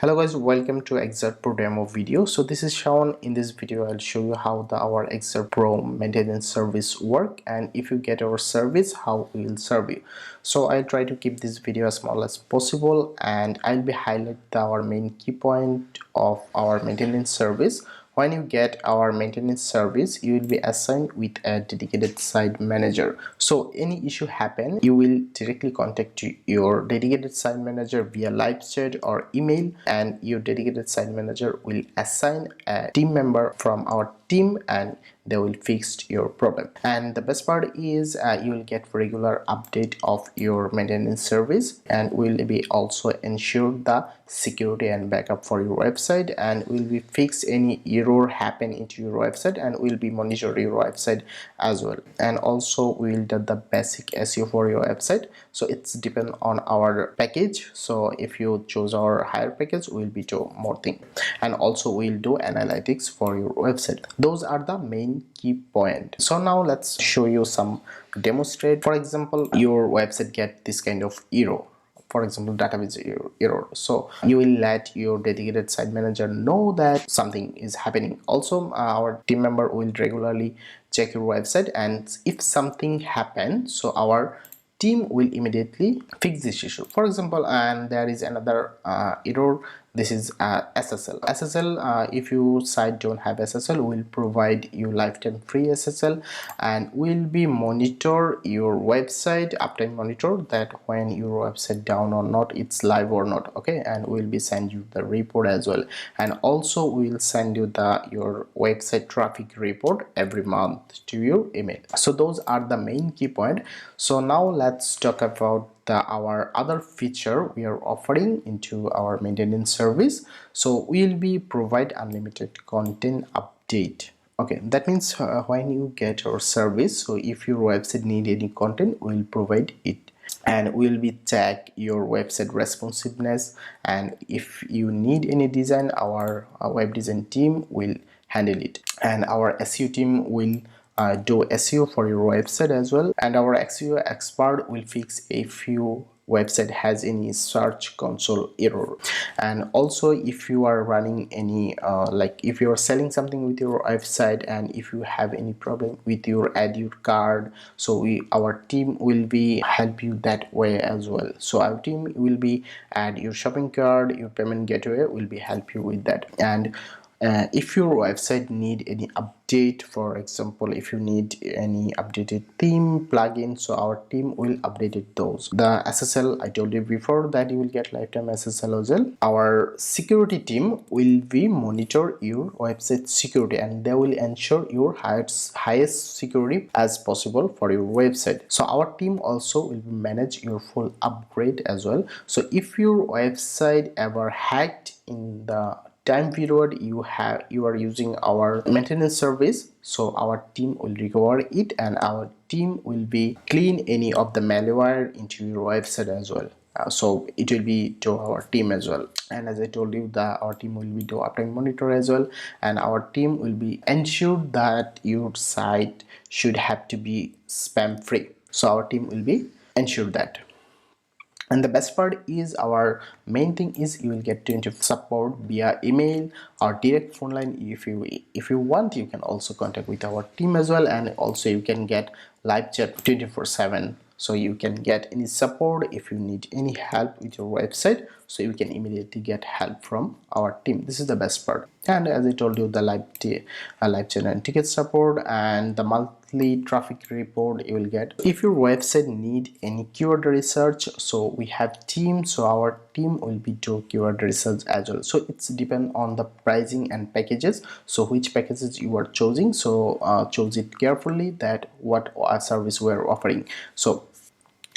Hello guys, welcome to ExertPro demo video. So this is Sean. In this video I'll show you how our ExertPro maintenance service work, and if you get our service, how we will serve you. So I'll try to keep this video as small as possible, and I'll be highlight our main key point of our maintenance service. When you get our maintenance service, you will be assigned with a dedicated site manager. So any issue happen, you will directly contact your dedicated site manager via live chat or email, and your dedicated site manager will assign a team member from our team and they will fix your problem. And the best part is you will get regular update of your maintenance service, and will be also ensure the security and backup for your website, and will be fix any error happen into your website, and will be monitor your website as well. And also we will do the basic SEO for your website. So it's depend on our package. So if you choose our higher package, we'll be do more thing, and also we'll do analytics for your website. Those are the main key point. So now let's show you some demonstrate. For example, your website get this kind of error, for example database error. So you will let your dedicated site manager know that something is happening. Also our team member will regularly check your website, and if something happens, so our team will immediately fix this issue. For example, and there is another error. This is SSL. If your site don't have SSL, we'll provide you lifetime free SSL, and will be monitor your website uptime monitor, that when your website down or not, it's live or not. Okay, and we'll be send you the report as well, and also we'll send you your website traffic report every month to your email. So those are the main key point. So now let's talk about our other feature we are offering into our maintenance service. So we'll be provide unlimited content update. Okay, that means when you get our service, so if your website need any content, we'll provide it, and we'll be check your website responsiveness, and if you need any design, our web design team will handle it, and our SEO team will do SEO for your website as well, and our SEO expert will fix if your website has any search console error. And also if you are running any like if you are selling something with your website, and if you have any problem with your add your card, so our team will be help you that way as well. So our team will be add your shopping cart, your payment gateway will be help you with that. And if your website need any update, for example if you need any updated theme plugin, so our team will update it those. The SSL, I told you before that you will get lifetime SSL as well. Our security team will be monitor your website security, and they will ensure your highest security as possible for your website. So our team also will manage your full upgrade as well. So if your website ever hacked in the time period you are using our maintenance service, so our team will recover it, and our team will be clean any of the malware into your website as well. So it will be to our team as well. And as I told you, our team will be to uptime monitor as well, and our team will be ensure that your site should have to be spam free. So our team will be ensure that. And the best part is our main thing is you will get 24 support via email or direct phone line. If you want, you can also contact with our team as well, and also you can get live chat 24/7. So you can get any support if you need any help with your website, so you can immediately get help from our team. This is the best part. And as I told you, the live chat and ticket support, and the monthly traffic report you will get. If your website need any keyword research, so we have team, so our team will be do keyword research as well. So it's depend on the pricing and packages, so which packages you are choosing. So choose it carefully that what service we are offering. So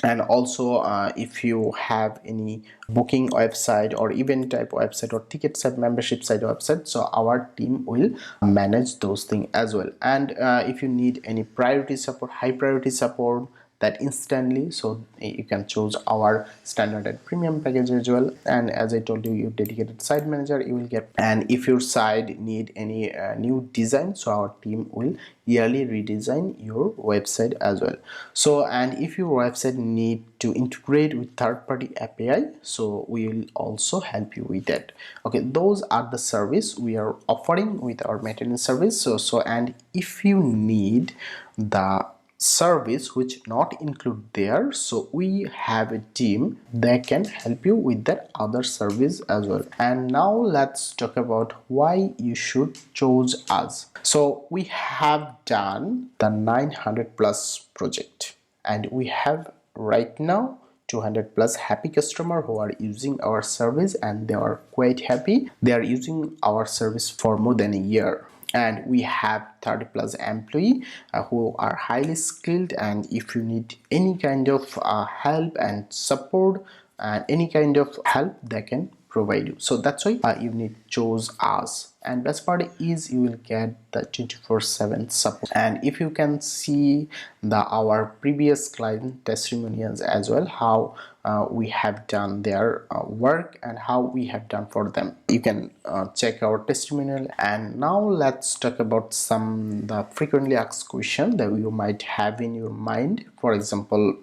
and also if you have any booking website or event type website or ticket site membership site website, so our team will manage those things as well. And if you need any priority support, high priority support, that instantly. So you can choose our standard and premium package as well. And as I told you, your dedicated site manager you will get. And if your site need any new design, so our team will yearly redesign your website as well. So and if your website need to integrate with third-party API, so we will also help you with that. Okay, those are the service we are offering with our maintenance service. So and if you need the service which not include there, so we have a team that can help you with that other service as well. And now let's talk about why you should choose us. So we have done the 900 plus project, and we have right now 200 plus happy customer who are using our service, and they are quite happy. They are using our service for more than a year. And we have 30 plus employee who are highly skilled, and if you need any kind of help and support and any kind of help, they can provide you. So that's why you need choose us. And best part is you will get the 24/7 support. And if you can see our previous client testimonials as well, how we have done their work and how we have done for them, you can check our testimonial. And now let's talk about some the frequently asked question that you might have in your mind. For example,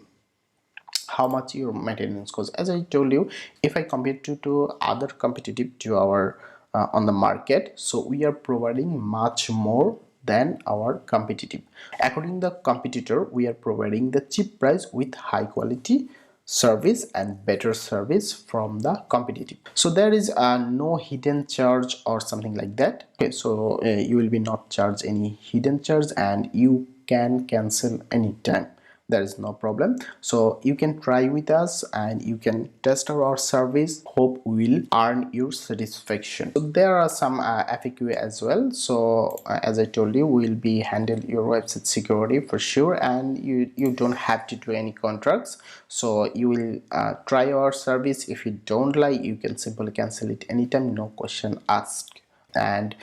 how much your maintenance cost. As I told you, if I compare to other competitive to our on the market, so we are providing much more than our competitive. According to the competitor, we are providing the cheap price with high quality service and better service from the competitive. So there is no hidden charge or something like that. Okay, so you will be not charged any hidden charge, and you can cancel anytime. There is no problem. So you can try with us and you can test our service. Hope we will earn your satisfaction. So there are some FAQ as well. So as I told you, we will be handle your website security for sure, and you don't have to do any contracts. So you will try our service. If you don't like, you can simply cancel it anytime, no question asked. And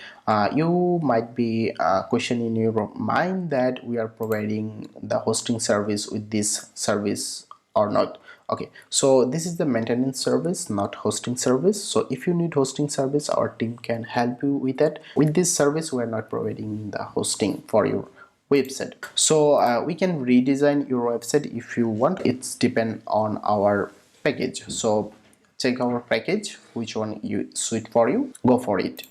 you might be questioning in your mind that we are providing the hosting service with this service or not. Okay, so this is the maintenance service, not hosting service. So if you need hosting service, our team can help you with that. With this service, we are not providing the hosting for your website. So we can redesign your website if you want. It's depend on our package. So check our package, which one you suit for you, go for it.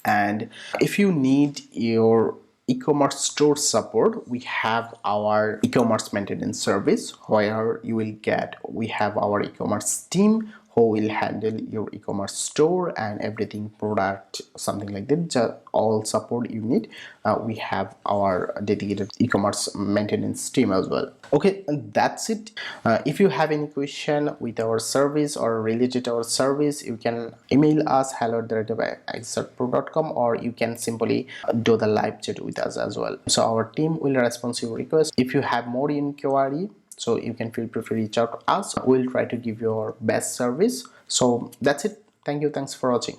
And if you need your e-commerce store support, we have our e-commerce maintenance service where you will get, we have our e-commerce team who will handle your e-commerce store and everything, product, something like that, just all support you need. We have our dedicated e-commerce maintenance team as well. Okay, and that's it. If you have any question with our service or related to our service, you can email us hello@exertpro.com, or you can simply do the live chat with us as well. So our team will respond to your request. If you have more inquiry, so you can feel free to reach out to us. We'll try to give you our best service. So that's it. Thank you. Thanks for watching.